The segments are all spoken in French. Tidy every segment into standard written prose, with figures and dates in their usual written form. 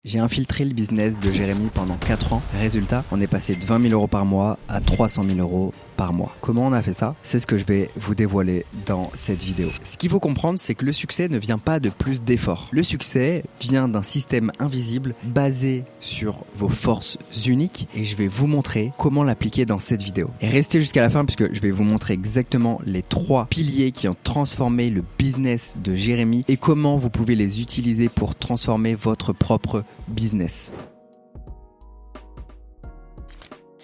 J'ai infiltré le business de Jérémy pendant 4 ans. Résultat, on est passé de 20 000 € par mois à 300 000 € par mois. Comment on a fait ça? C'est ce que je vais vous dévoiler dans cette vidéo. Ce qu'il faut comprendre, c'est que le succès ne vient pas de plus d'efforts. Le succès vient d'un système invisible basé sur vos forces uniques et je vais vous montrer comment l'appliquer dans cette vidéo. Et restez jusqu'à la fin puisque je vais vous montrer exactement les 3 piliers qui ont transformé le business de Jérémy et comment vous pouvez les utiliser pour transformer votre propre business.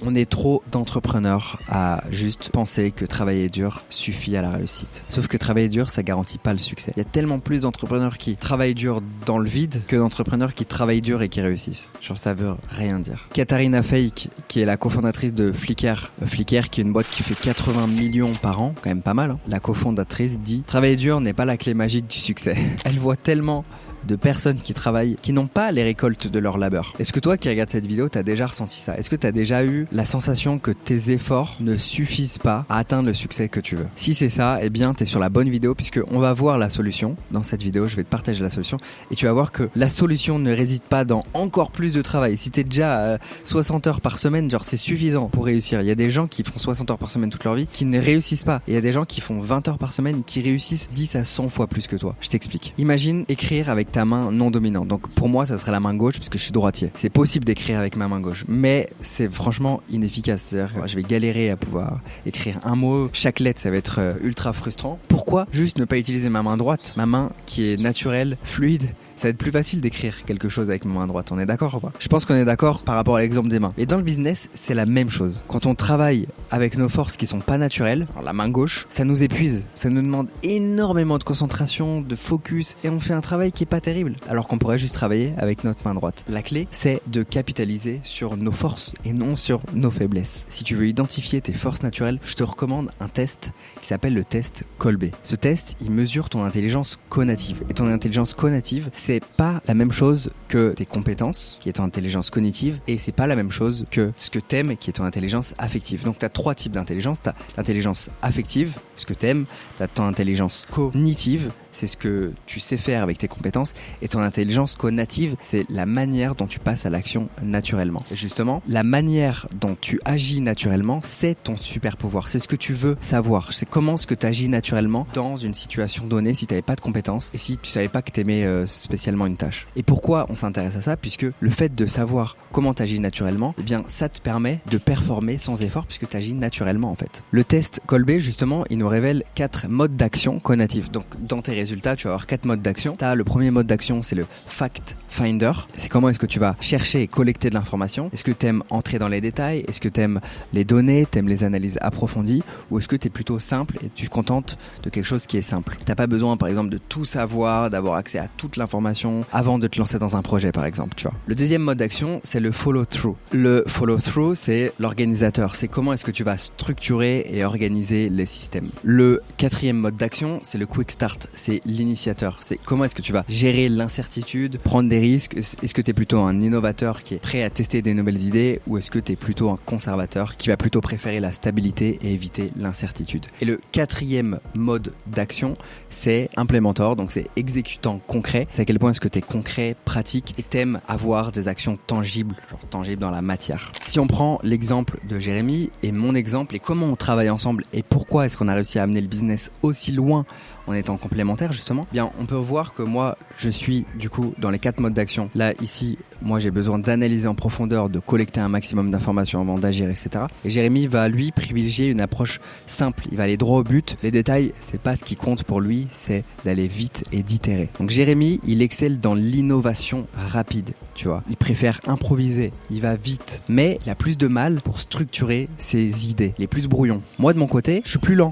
On est trop d'entrepreneurs à juste penser que travailler dur suffit à la réussite. Sauf que travailler dur, ça garantit pas le succès. Il y a tellement plus d'entrepreneurs qui travaillent dur dans le vide que d'entrepreneurs qui travaillent dur et qui réussissent. Genre ça veut rien dire. Katharina Fake, qui est la cofondatrice de Flickr, Flickr qui est une boîte qui fait 80 millions par an, quand même pas mal, hein. La cofondatrice dit « Travailler dur n'est pas la clé magique du succès ». Elle voit tellement de personnes qui travaillent, qui n'ont pas les récoltes de leur labeur. Est-ce que toi qui regardes cette vidéo, t'as déjà ressenti ça? Est-ce que t'as déjà eu la sensation que tes efforts ne suffisent pas à atteindre le succès que tu veux? Si c'est ça, eh bien t'es sur la bonne vidéo puisque on va voir la solution. Dans cette vidéo, je vais te partager la solution et tu vas voir que la solution ne réside pas dans encore plus de travail. Si t'es déjà à 60 heures par semaine, genre c'est suffisant pour réussir. Il y a des gens qui font 60 heures par semaine toute leur vie qui ne réussissent pas. Et il y a des gens qui font 20 heures par semaine qui réussissent 10 à 100 fois plus que toi. Je t'explique. Imagine écrire avec ta main non dominante. Donc pour moi, ça serait la main gauche puisque je suis droitier. C'est possible d'écrire avec ma main gauche, mais c'est franchement inefficace. C'est-à-dire que je vais galérer à pouvoir écrire un mot. Chaque lettre, ça va être ultra frustrant. Pourquoi juste ne pas utiliser ma main droite? Ma main qui est naturelle, fluide. Ça va être plus facile d'écrire quelque chose avec ma main droite. On est d'accord ou pas? Je pense qu'on est d'accord par rapport à l'exemple des mains. Et dans le business, c'est la même chose. Quand on travaille avec nos forces qui sont pas naturelles, alors la main gauche, ça nous épuise. Ça nous demande énormément de concentration, de focus, et on fait un travail qui est pas terrible. Alors qu'on pourrait juste travailler avec notre main droite. La clé, c'est de capitaliser sur nos forces et non sur nos faiblesses. Si tu veux identifier tes forces naturelles, je te recommande un test qui s'appelle le test Kolbe. Ce test, il mesure ton intelligence cognitive. Et ton intelligence cognitive, c'est pas la même chose que tes compétences, qui est ton intelligence cognitive, et c'est pas la même chose que ce que t'aimes, qui est ton intelligence affective. Donc t'as 3 types d'intelligence. T'as l'intelligence affective, ce que t'aimes, t'as ton intelligence cognitive, c'est ce que tu sais faire avec tes compétences, et ton intelligence cognitive, c'est la manière dont tu passes à l'action naturellement. Et justement, la manière dont tu agis naturellement, c'est ton super pouvoir. C'est ce que tu veux savoir. C'est comment est-ce que tu agis naturellement dans une situation donnée si tu n'avais pas de compétences et si tu savais pas que tu aimais spécialement une tâche. Et pourquoi on s'intéresse à ça? Puisque le fait de savoir comment tu agis naturellement, eh bien, ça te permet de performer sans effort puisque tu agis naturellement en fait. Le test Kolbe, justement, il nous révèle 4 modes d'action cognitifs. Donc, dans tes résultats, tu vas avoir 4 modes d'action. Tu as le premier mode d'action, c'est le Fact Finder. C'est comment est-ce que tu vas chercher et collecter de l'information. Est-ce que tu aimes entrer dans les détails? Est-ce que tu aimes les données? Tu aimes les analyses approfondies? Ou est-ce que tu es plutôt simple et tu te contentes de quelque chose qui est simple? Tu n'as pas besoin, par exemple, de tout savoir, d'avoir accès à toute l'information avant de te lancer dans un projet, par exemple, tu vois. Le deuxième mode d'action, c'est le follow-through. Le follow-through, c'est l'organisateur. C'est comment est-ce que tu vas structurer et organiser les systèmes. Le 4e mode d'action, c'est le quick start. C'est l'initiateur. C'est comment est-ce que tu vas gérer l'incertitude, prendre des risques. Est-ce que tu es plutôt un innovateur qui est prêt à tester des nouvelles idées ou est-ce que tu es plutôt un conservateur qui va plutôt préférer la stabilité et éviter l'incertitude. Et le 4e mode d'action, c'est implémentor, donc c'est exécutant concret. C'est à quel point est-ce que tu es concret, pratique et t'aimes avoir des actions tangibles, genre tangibles dans la matière. Si on prend l'exemple de Jérémy et mon exemple et comment on travaille ensemble et pourquoi est-ce qu'on a réussi à amener le business aussi loin en étant complémentaires justement, bien on peut voir que moi je suis du coup dans les 4 modes d'action. Là ici, moi j'ai besoin d'analyser en profondeur, de collecter un maximum d'informations avant d'agir, etc. Et Jérémy va lui privilégier une approche simple, il va aller droit au but. Les détails, c'est pas ce qui compte pour lui, c'est d'aller vite et d'itérer. Donc Jérémy, il excelle dans l'innovation rapide, tu vois. Il préfère improviser, il va vite, mais il a plus de mal pour structurer ses idées, il est plus brouillon. Moi de mon côté, je suis plus lent.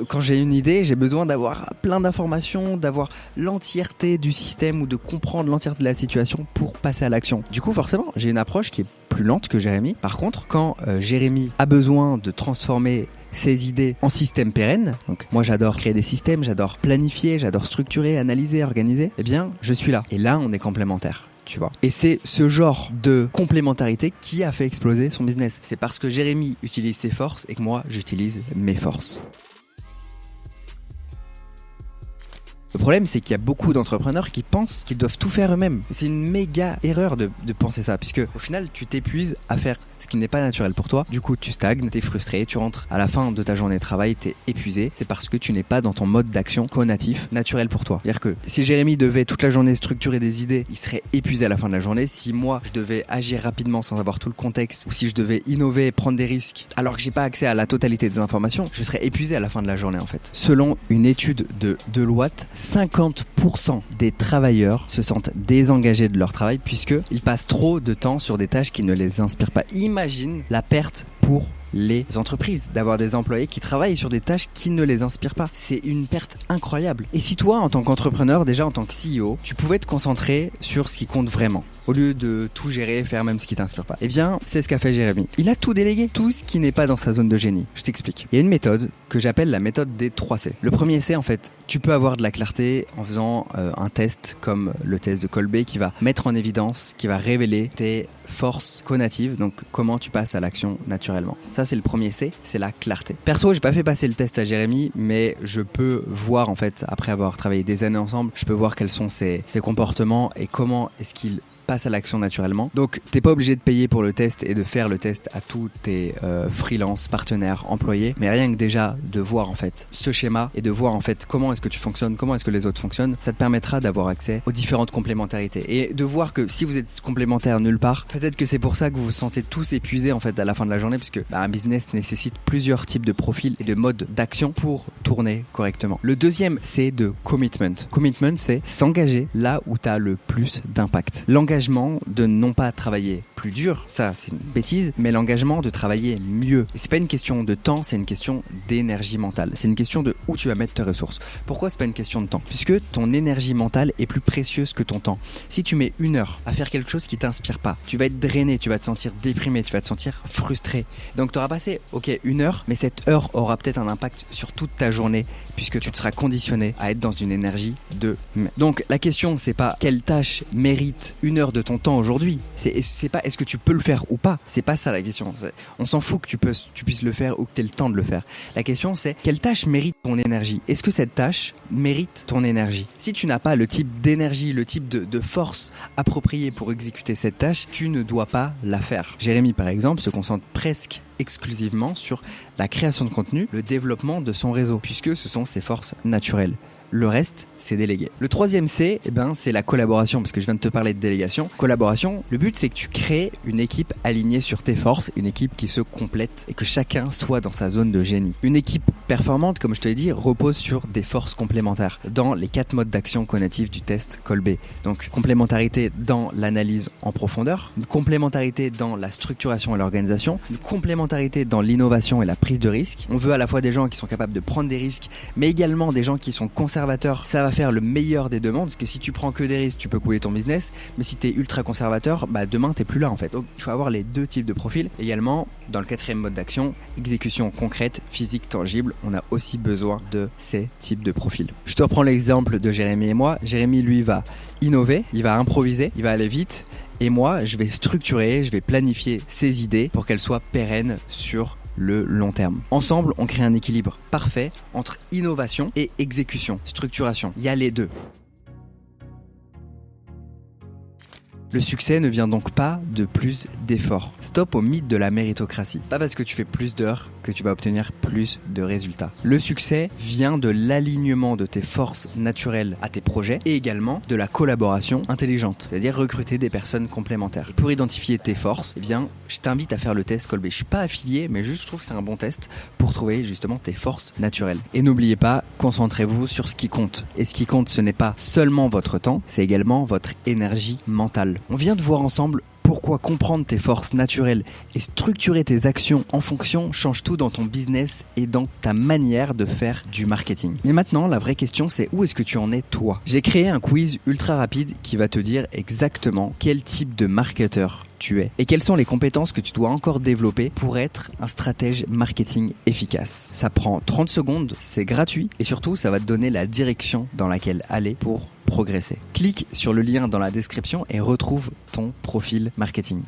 Quand j'ai une idée, j'ai besoin d'avoir plein d'informations, d'avoir l'entièreté du système ou de comprendre l'entièreté de la situation pour passer à l'action. Du coup, forcément, j'ai une approche qui est plus lente que Jérémy. Par contre, quand Jérémy a besoin de transformer ses idées en système pérenne, donc moi j'adore créer des systèmes, j'adore planifier, j'adore structurer, analyser, organiser, eh bien je suis là. Et là, on est complémentaires. Tu vois. Et c'est ce genre de complémentarité qui a fait exploser son business. C'est parce que Jérémy utilise ses forces et que moi j'utilise mes forces. Le problème, c'est qu'il y a beaucoup d'entrepreneurs qui pensent qu'ils doivent tout faire eux-mêmes. Et c'est une méga erreur de penser ça, puisque au final, tu t'épuises à faire ce qui n'est pas naturel pour toi. Du coup, tu stagnes, t'es frustré, tu rentres à la fin de ta journée de travail, t'es épuisé. C'est parce que tu n'es pas dans ton mode d'action co-natif, naturel pour toi. C'est-à-dire que si Jérémy devait toute la journée structurer des idées, il serait épuisé à la fin de la journée. Si moi, je devais agir rapidement sans avoir tout le contexte, ou si je devais innover, prendre des risques, alors que j'ai pas accès à la totalité des informations, je serais épuisé à la fin de la journée en fait. Selon une étude de Deloitte, 50% des travailleurs se sentent désengagés de leur travail puisqu'ils passent trop de temps sur des tâches qui ne les inspirent pas. Imagine la perte pour les entreprises d'avoir des employés qui travaillent sur des tâches qui ne les inspirent pas. C'est une perte incroyable. Et si toi, en tant qu'entrepreneur, déjà en tant que CEO, tu pouvais te concentrer sur ce qui compte vraiment, au lieu de tout gérer, faire même ce qui t'inspire pas, eh bien, c'est ce qu'a fait Jérémy. Il a tout délégué, tout ce qui n'est pas dans sa zone de génie. Je t'explique. Il y a une méthode que j'appelle la méthode des 3 C. Le premier C, en fait, tu peux avoir de la clarté en faisant un test comme le test de Kolbe qui va mettre en évidence, qui va révéler tes forces co-natives, donc comment tu passes à l'action naturellement. Ça, c'est le premier C, c'est la clarté. Perso, j'ai pas fait passer le test à Jérémy, mais je peux voir, en fait, après avoir travaillé des années ensemble, je peux voir quels sont ses comportements et comment est-ce qu'il passe à l'action naturellement. Donc t'es pas obligé de payer pour le test et de faire le test à tous tes freelance, partenaires, employés, mais rien que déjà de voir en fait ce schéma et de voir en fait comment est-ce que tu fonctionnes, comment est-ce que les autres fonctionnent, ça te permettra d'avoir accès aux différentes complémentarités et de voir que si vous êtes complémentaires nulle part, peut-être que c'est pour ça que vous vous sentez tous épuisés en fait à la fin de la journée, puisque un business nécessite plusieurs types de profils et de modes d'action pour tourner correctement. Le deuxième, c'est de commitment. Commitment, c'est s'engager là où tu as le plus d'impact. L'engagement de non pas travailler plus dur, ça c'est une bêtise, mais l'engagement de travailler mieux. Et c'est pas une question de temps, c'est une question d'énergie mentale. C'est une question de où tu vas mettre tes ressources. Pourquoi c'est pas une question de temps? Puisque ton énergie mentale est plus précieuse que ton temps. Si tu mets 1 heure à faire quelque chose qui t'inspire pas, tu vas être drainé, tu vas te sentir déprimé, tu vas te sentir frustré. Donc tu auras passé, 1 heure, mais cette heure aura peut-être un impact sur toute ta journée, puisque tu te seras conditionné à être dans une énergie de... Donc la question, c'est pas quelle tâche mérite 1 heure de ton temps aujourd'hui. C'est pas est-ce que tu peux le faire ou pas. C'est pas ça la question. On s'en fout que tu puisses le faire ou que tu aies le temps de le faire. La question, c'est quelle tâche mérite ton énergie? Est-ce que cette tâche mérite ton énergie? Si tu n'as pas le type d'énergie, le type de force appropriée pour exécuter cette tâche, tu ne dois pas la faire. Jérémy, par exemple, se concentre presque exclusivement sur la création de contenu, le développement de son réseau, puisque ce sont ses forces naturelles. Le reste, c'est délégué. Le troisième C, c'est la collaboration, parce que je viens de te parler de délégation. Collaboration, le but c'est que tu crées une équipe alignée sur tes forces, une équipe qui se complète et que chacun soit dans sa zone de génie. Une équipe performante, comme je te l'ai dit, repose sur des forces complémentaires dans les 4 modes d'action cognitive du test Kolbe. Donc, complémentarité dans l'analyse en profondeur, une complémentarité dans la structuration et l'organisation, une complémentarité dans l'innovation et la prise de risque. On veut à la fois des gens qui sont capables de prendre des risques, mais également des gens qui sont conservateurs. Ça va faire le meilleur des deux mondes, parce que si tu prends que des risques, tu peux couler ton business, mais si tu es ultra conservateur, demain t'es plus là en fait. Donc il faut avoir les 2 types de profils. Également, dans le 4e mode d'action, exécution concrète, physique, tangible, on a aussi besoin de ces types de profils. Je te reprends l'exemple de Jérémy et moi. Jérémy, lui, va innover, il va improviser, il va aller vite, et moi, je vais structurer, je vais planifier ses idées pour qu'elles soient pérennes sur le long terme. Ensemble, on crée un équilibre parfait entre innovation et exécution, structuration. Il y a les 2. Le succès ne vient donc pas de plus d'efforts. Stop au mythe de la méritocratie. C'est pas parce que tu fais plus d'heures que tu vas obtenir plus de résultats. Le succès vient de l'alignement de tes forces naturelles à tes projets et également de la collaboration intelligente, c'est-à-dire recruter des personnes complémentaires. Pour identifier tes forces, je t'invite à faire le test Kolbe. Je suis pas affilié, mais juste je trouve que c'est un bon test pour trouver justement tes forces naturelles. Et n'oubliez pas, concentrez-vous sur ce qui compte. Et ce qui compte, ce n'est pas seulement votre temps, c'est également votre énergie mentale. On vient de voir ensemble pourquoi comprendre tes forces naturelles et structurer tes actions en fonction change tout dans ton business et dans ta manière de faire du marketing. Mais maintenant, la vraie question, c'est où est-ce que tu en es toi? J'ai créé un quiz ultra rapide qui va te dire exactement quel type de marketeur tu es et quelles sont les compétences que tu dois encore développer pour être un stratège marketing efficace. Ça prend 30 secondes, c'est gratuit et surtout, ça va te donner la direction dans laquelle aller pour progresser. Clique sur le lien dans la description et retrouve ton profil marketing.